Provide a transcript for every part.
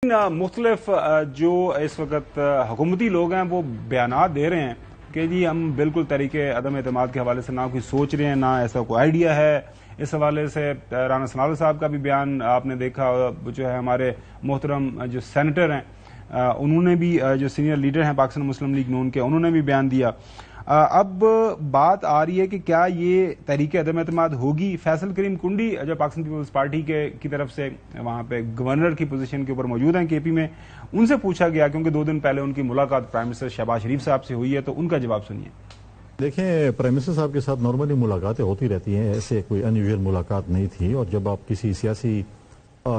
मुख्तलिफ जो इस वक्त हुकूमती लोग हैं वो बयानात दे रहे हैं कि जी हम बिल्कुल तरीके अदम एतमाद के हवाले से ना कोई सोच रहे हैं, ना ऐसा कोई आइडिया है। इस हवाले से राना सनाउल्लाह साहब का भी बयान आपने देखा, जो है हमारे मोहतरम जो सेनेटर हैं उन्होंने भी, जो सीनियर लीडर हैं पाकिस्तान मुस्लिम लीग नून के, उन्होंने भी बयान दिया। अब बात आ रही है कि क्या ये तहरीक अदम एतमाद होगी। फैसल करीम कुंडी जो पाकिस्तान पीपल्स पार्टी की तरफ से वहां पे गवर्नर की पोजीशन के ऊपर मौजूद हैं केपी में, उनसे पूछा गया क्योंकि 2 दिन पहले उनकी मुलाकात प्राइम मिनिस्टर शहबाज शरीफ साहब से हुई है, तो उनका जवाब सुनिए। देखें, प्राइम मिनिस्टर साहब के साथ नॉर्मली मुलाकातें होती रहती हैं, ऐसे कोई अनयूजुअल मुलाकात नहीं थी। और जब आप किसी सियासी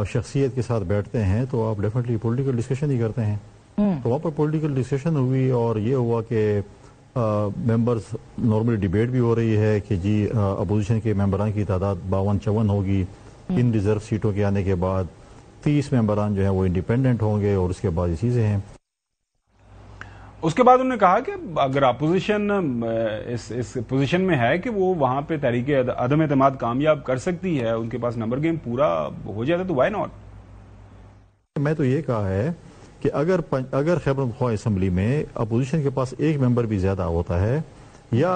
शख्सियत के साथ बैठते हैं तो आप डेफिनेटली पॉलिटिकल डिस्कशन ही करते हैं। तो वहाँ पर पॉलिटिकल डिस्कशन हुई और ये हुआ कि मेंबर्स नॉर्मली डिबेट भी हो रही है कि जी अपोजिशन के मेंबरान की तादाद 52-54 होगी। इन रिजर्व सीटों के आने के बाद 30 मेंबरान जो हैं वो इंडिपेंडेंट होंगे और उसके बाद ये चीज़ें हैं। उसके बाद उन्होंने कहा कि अगर अपोजिशन इस पोजीशन में है कि वो वहां पे तहरीक अदम एतमाद कामयाब कर सकती है, उनके पास नंबर गेम पूरा हो जाता तो वाई नॉट। मैं तो ये कहा है कि अगर खैबर पख्तूनख्वा असम्बली में अपोजिशन के पास एक मेंबर भी ज्यादा होता है या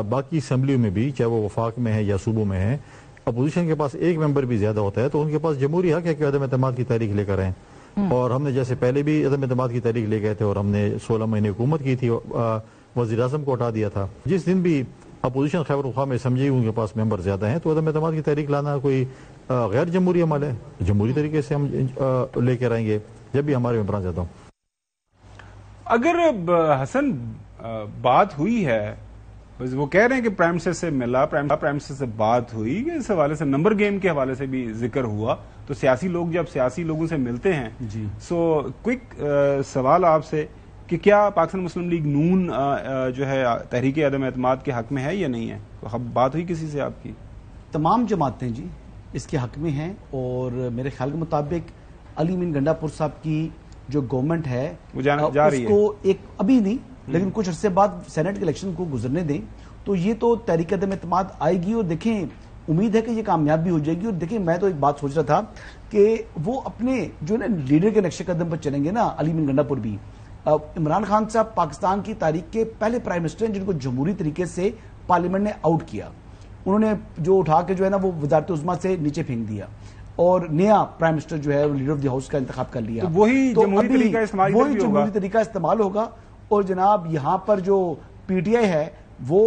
बाकी असम्बलियों में भी, चाहे वो वफाक में है या सूबों में है, अपोजिशन के पास एक मेंबर भी ज्यादा होता है तो उनके पास जमहूरी हक है कि अदम एतमाद की तारीख लेकर आए। और हमने जैसे पहले भी अदम एतमाद की तारीख ले गए थे और हमने 16 महीने हुकूमत की थी, वज़ीर आज़म को हटा दिया था। जिस दिन भी अपोजिशन खैबर पख्तूनख्वा में समझी उनके पास मेंबर ज्यादा हैं तो अदम एतमाद की तारीख लाना कोई गैर जमहूरी अमल है। जमहूरी तरीके से हम लेकर आएंगे जब भी हमारे मेंबर ज्यादा हों। अगर हसन बात हुई है, बस वो कह रहे हैं कि प्राइम मिनिस्टर से मिला, प्राइम मिनिस्टर से बात हुई, कि इस हवाले से नंबर गेम के हवाले से भी जिक्र हुआ, तो सियासी लोग जब सियासी लोगों से मिलते हैं जी, सो क्विक सवाल आपसे कि क्या पाकिस्तान मुस्लिम लीग नून जो है तहरीक अदम एतमाद के हक में है या नहीं है? तो बात हुई किसी से आपकी? तमाम जमातें जी इसके हक में हैं और मेरे ख्याल के मुताबिक अली अमीन गंडापुर साहब की जो गवर्नमेंट है वो जा रही है। उसको एक अभी नहीं लेकिन कुछ अरसे बाद सेनेट के इलेक्शन को गुजरने दें तो ये तो तहरीक अदम एतमाद आएगी और देखें, उम्मीद है कि ये कामयाब भी हो जाएगी। और देखें, मैं तो एक बात सोच रहा था कि वो अपने जो ना लीडर के नक्शे कदम पर चलेंगे ना, अली अमीन गंडापुर भी। इमरान खान साहब पाकिस्तान की तारीख के पहले प्राइम मिनिस्टर हैं जिनको जमहूरी तरीके से पार्लियामेंट ने आउट किया। उन्होंने जो उठा के जो है ना वो वजारत उज़्मा से नीचे फेंक दिया और नया प्राइम मिनिस्टर जो है लीडर ऑफ द हाउस का इंतखाब कर लिया। तो वही जमहूरी तरीका इस्तेमाल होगा। और जनाब यहाँ पर जो पीटीआई है वो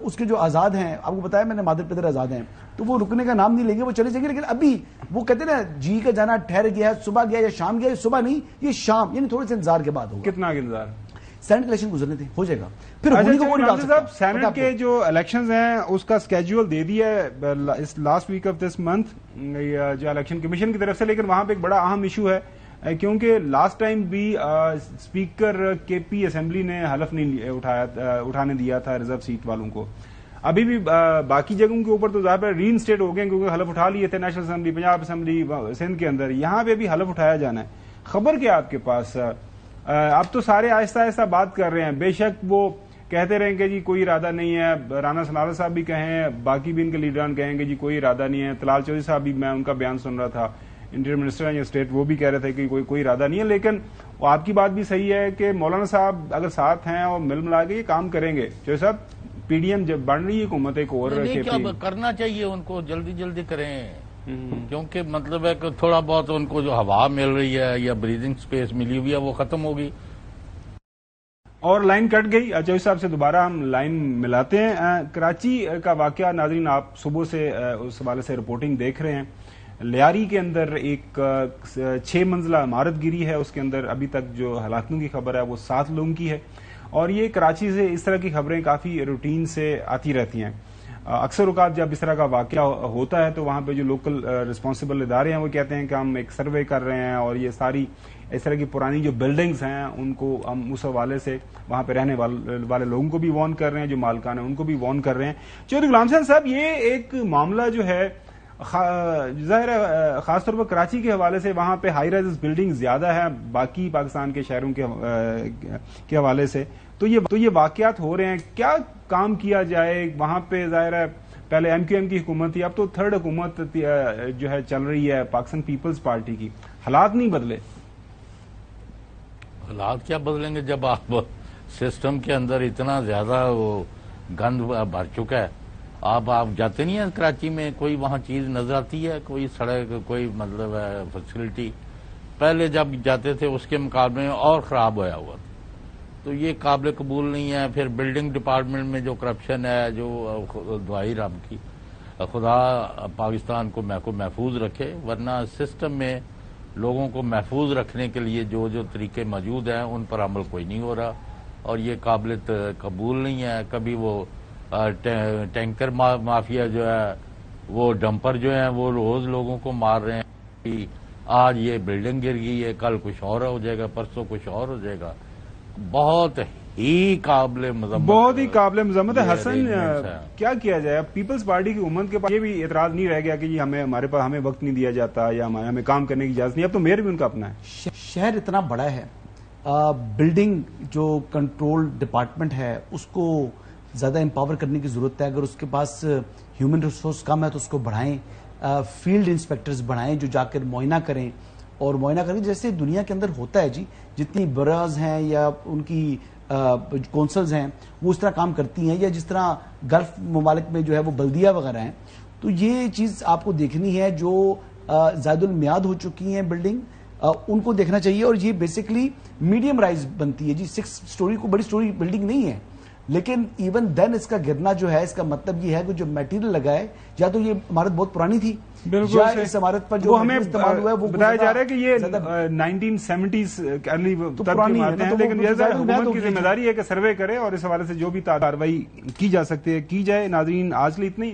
उसके जो आजाद हैं, आपको बताया मैंने, मादर पिदर आजाद हैं, तो वो रुकने का नाम नहीं लेंगे, वो चले जाएंगे। लेकिन अभी वो कहते हैं ना, जी का जाना ठहर गया है, सुबह गया या शाम गया, सुबह नहीं ये शाम, यानी थोड़े से इंतजार के बाद होगा। कितना इंतजार? सेनेट इलेक्शन गुजरने थे, हो जाएगा। फिर होने को नहीं साहब, सेनेट के जो इलेक्शंस हैं उसका स्केड्यूल दे दिया है इस last week of this month जो इलेक्शन कमीशन की तरफ से, लेकिन वहां पे एक बड़ा अहम इशू है क्योंकि लास्ट टाइम भी स्पीकर केपी असेंबली ने हलफ नहीं उठाने दिया था रिजर्व सीट वालों को। अभी भी बाकी जगहों के ऊपर तो ज्यादा री इंस्टेट हो गए क्योंकि हलफ उठा लिए थे, national assembly, Punjab assembly, Sindh के अंदर। यहाँ पे भी हलफ उठाया जाना है। खबर क्या आपके पास? अब तो सारे आहिस्ता आहिस्ता बात कर रहे हैं, बेशक वो कहते रहे कि जी कोई इरादा नहीं है, राना सनाउल्लाह साहब भी कहें, बाकी भी इनके लीडरान कहेंगे जी कोई इरादा नहीं है। तलाल चौधरी साहब भी, मैं उनका बयान सुन रहा था, इंटीरियर मिनिस्टर हैं स्टेट, वो भी कह रहे थे कि कोई इरादा नहीं है। लेकिन आपकी बात भी सही है कि मौलाना साहब अगर साथ हैं और मिल मिला के ये काम करेंगे। जो साहब पीडीएम जब बन रही है हुकूमत एक और क्या करना चाहिए उनको, जल्दी जल्दी करें, क्योंकि मतलब है कि थोड़ा बहुत उनको जो हवा मिल रही है या ब्रीदिंग स्पेस मिली हुई है वो खत्म होगी। और लाइन कट गई। चौधरी साहब से दोबारा हम लाइन मिलाते हैं। कराची का वाकया, नाजरीन आप सुबह से उस हवाले से रिपोर्टिंग देख रहे हैं। लियारी के अंदर एक 6 मंजिला इमारत गिरी है, उसके अंदर अभी तक जो हलाकतों की खबर है वो 7 लोगों की है। और ये कराची से इस तरह की खबरें काफी रूटीन से आती रहती हैं। अक्सर औकात जब इस तरह का वाकया होता है तो वहां पे जो लोकल रिस्पॉन्सिबल इदारे हैं वो कहते हैं कि हम एक सर्वे कर रहे हैं और ये सारी इस तरह की पुरानी जो बिल्डिंग्स हैं उनको हम उस हवाले से वहां पे रहने वाले लोगों को भी वार्न कर रहे हैं, जो मालकान है उनको भी वार्न कर रहे हैं। चौधरी गुलाम हुसैन साहब, ये एक मामला जो है जाहिर है खासतौर पर कराची के हवाले से, वहां पे हाई राइज बिल्डिंग ज्यादा है बाकी पाकिस्तान के शहरों के हवाले से, तो ये वाकयात हो रहे हैं। क्या काम किया जाए वहां पे? जाहिर है पहले एमक्यूएम की हुकूमत थी, अब तो थर्ड हुकूमत जो है चल रही है पाकिस्तान पीपल्स पार्टी की। हालात नहीं बदले? हालात क्या बदलेंगे जब आप सिस्टम के अंदर इतना ज्यादा वो गंद भर चुका है। आप जाते नहीं हैं कराची में, कोई वहाँ चीज नजर आती है, कोई सड़क, कोई मतलब फैसिलिटी पहले जब जाते थे उसके मुकाबले में और खराब होया हुआ था। तो ये काबिल कबूल नहीं है। फिर बिल्डिंग डिपार्टमेंट में जो करप्शन है, जो दुआई रब की, खुदा पाकिस्तान को महफूज रखे, वरना सिस्टम में लोगों को महफूज रखने के लिए जो जो तरीके मौजूद हैं उन पर अमल कोई नहीं हो रहा, और ये काबिल कबूल नहीं है। कभी वो टैंकर माफिया जो है, वो डंपर जो है, वो रोज लोगों को मार रहे हैं कि आज ये बिल्डिंग गिर गई है, कल कुछ और हो जाएगा, परसों कुछ और हो जाएगा। बहुत ही काबिल मजम्मत है। हसन, क्या किया जाए? पीपल्स पार्टी की हुकूमत के पास ये भी एतराज नहीं रह गया कि जी हमें वक्त नहीं दिया जाता या हमें काम करने की इजाजत नहीं? अब तो मेयर भी उनका अपना है। शहर इतना बड़ा है, बिल्डिंग जो कंट्रोल डिपार्टमेंट है उसको ज्यादा एम्पावर करने की जरूरत है। अगर उसके पास ह्यूमन रिसोर्स कम है तो उसको बढ़ाएं, फील्ड इंस्पेक्टर्स बढ़ाएं जो जाकर मुआयना करें, और मुआयना करके जैसे दुनिया के अंदर होता है जी, जितनी बराज हैं या उनकी कौंसल्स हैं वो उस तरह काम करती हैं, या जिस तरह गल्फ ममालिक में जो है वो बल्दिया वगैरह हैं। तो ये चीज आपको देखनी है, जो ज़ायदुल मियाद हो चुकी हैं बिल्डिंग, उनको देखना चाहिए। और ये बेसिकली मीडियम राइज बनती है जी, 6 स्टोरी को बड़ी स्टोरी बिल्डिंग नहीं है, लेकिन इवन देन इसका गिरना जो है, इसका मतलब ये है कि जो मटेरियल लगा है, या तो ये इमारत बहुत पुरानी थी, या इस इमारत पर जो हमें इस्तेमाल हुआ है वो बताया जा रहा है कि ये 1970s अर्ली तब की इमारतें हैं, लेकिन हुकूमत की जिम्मेदारी है कि सर्वे करे और इस हवाले से जो भी कार्रवाई की जा सकती है की जाए। नाज़रीन, आज के लिए इतना ही।